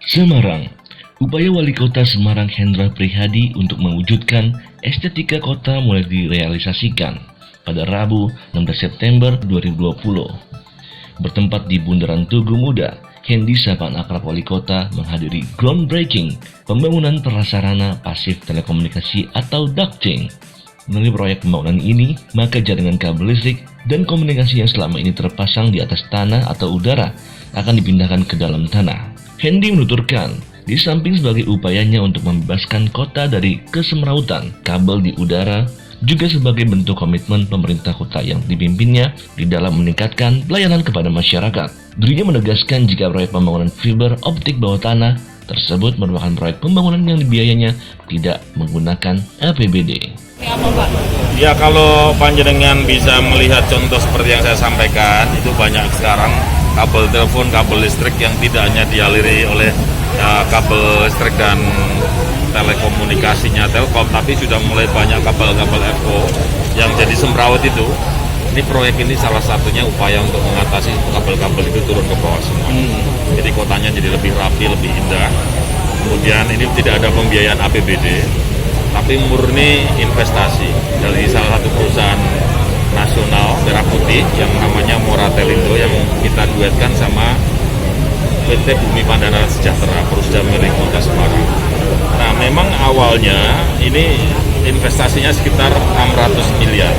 Semarang. Upaya Wali Kota Semarang Hendra Prihadi untuk mewujudkan estetika kota mulai direalisasikan pada Rabu 16 September 2020. Bertempat di Bundaran Tugu Muda, Hendi sapaan akrab Wali Kota menghadiri groundbreaking pembangunan prasarana pasif telekomunikasi atau ducting. Melalui proyek pembangunan ini, maka jaringan kabel listrik dan komunikasi yang selama ini terpasang di atas tanah atau udara akan dipindahkan ke dalam tanah. Hendi menuturkan, di samping sebagai upayanya untuk membebaskan kota dari kesemrautan kabel di udara, juga sebagai bentuk komitmen pemerintah kota yang dipimpinnya di dalam meningkatkan pelayanan kepada masyarakat. Dirinya menegaskan jika proyek pembangunan fiber optik bawah tanah tersebut merupakan proyek pembangunan yang biayanya tidak menggunakan APBD. Ya, kalau panjenengan bisa melihat contoh seperti yang saya sampaikan, itu banyak sekarang kabel telepon, kabel listrik yang tidak hanya dialiri oleh kabel listrik dan telekomunikasinya Telkom, tapi sudah mulai banyak kabel-kabel FO yang jadi semrawut itu. Ini proyek ini salah satunya upaya untuk mengatasi kabel-kabel itu turun ke bawah semua. Jadi kotanya jadi lebih rapi, lebih indah. Kemudian ini tidak ada pembiayaan APBD, tapi murni investasi dari salah satu perusahaan nasional merah putih yang namanya Moratelindo yang kita duetkan sama PT Bumi Pandana Sejahtera, perusahaan milik Kota Semarang. Nah, memang awalnya ini investasinya sekitar 600 miliar.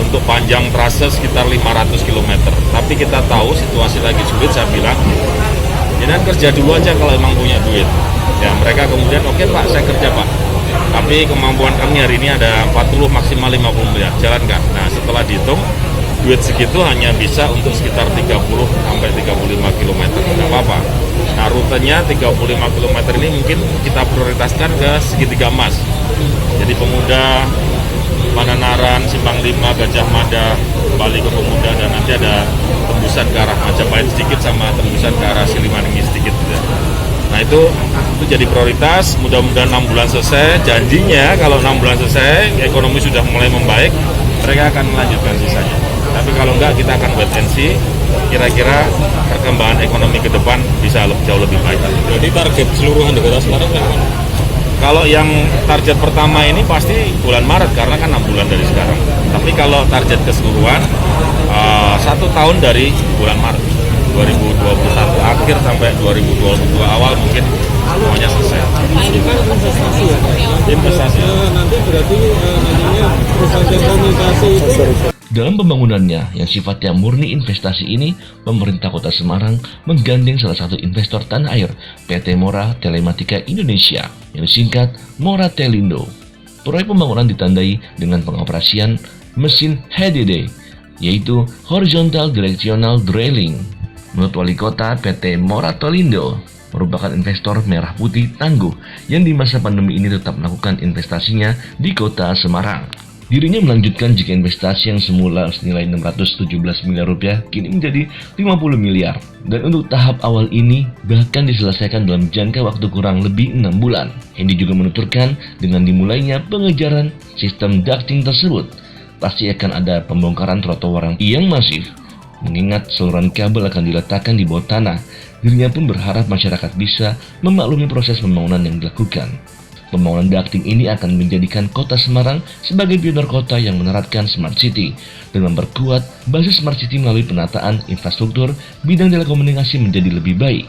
Untuk panjang trase sekitar 500 km. Tapi kita tahu situasi lagi sulit, saya bilang, jangan kerja dulu aja kalau emang punya duit. Ya, mereka kemudian, oke Pak, saya kerja Pak. Tapi kemampuan kami hari ini ada 40 maksimal 50 miliar, jalan nggak? Nah, setelah dihitung, duit segitu hanya bisa untuk sekitar 30 sampai 35 km, nggak apa-apa. Nah, rutenya 35 km ini mungkin kita prioritaskan ke segitiga emas. Jadi Pemuda, Pananaran, Simpang 5, Gajah Mada, kembali ke Pemuda, dan nanti ada tembusan ke arah Majapahit sedikit sama tembusan ke arah Siliwangi sedikit. Nah, itu jadi prioritas. Mudah-mudahan 6 bulan selesai. Janjinya kalau 6 bulan selesai, ekonomi sudah mulai membaik, mereka akan melanjutkan sisanya. Tapi kalau enggak, kita akan wait and see. Kira-kira perkembangan ekonomi ke depan bisa jauh lebih baik. Jadi target seluruhan di Kota Semarang kan? Kalau yang target pertama ini pasti bulan Maret, karena kan 6 bulan dari sekarang. Tapi kalau target keseluruhan, 1 tahun dari bulan Maret 2021 akhir sampai 2022 awal mungkin semuanya selesai. Ini kan investasi ya? Investasi. Nanti berarti nantinya perusahaan telekomunikasi itu. Dalam pembangunannya yang sifatnya murni investasi ini, pemerintah Kota Semarang menggandeng salah satu investor tanah air, PT Mora Telematika Indonesia, yang disingkat Moratelindo. Proyek pembangunan ditandai dengan pengoperasian mesin HDD, yaitu Horizontal Directional Drilling. Menurut Wali Kota, PT Moratelindo merupakan investor merah putih tangguh yang di masa pandemi ini tetap melakukan investasinya di Kota Semarang. Dirinya melanjutkan jika investasi yang semula senilai 617 miliar rupiah kini menjadi 50 miliar. Dan untuk tahap awal ini bahkan diselesaikan dalam jangka waktu kurang lebih 6 bulan. Hendi juga menuturkan dengan dimulainya pengejaran sistem ducting tersebut, pasti akan ada pembongkaran trotoar yang masif. Mengingat saluran kabel akan diletakkan di bawah tanah, dirinya pun berharap masyarakat bisa memaklumi proses pembangunan yang dilakukan. Pembangunan ducting ini akan menjadikan Kota Semarang sebagai pionir kota yang menerapkan Smart City dengan memperkuat basis Smart City melalui penataan infrastruktur bidang telekomunikasi menjadi lebih baik.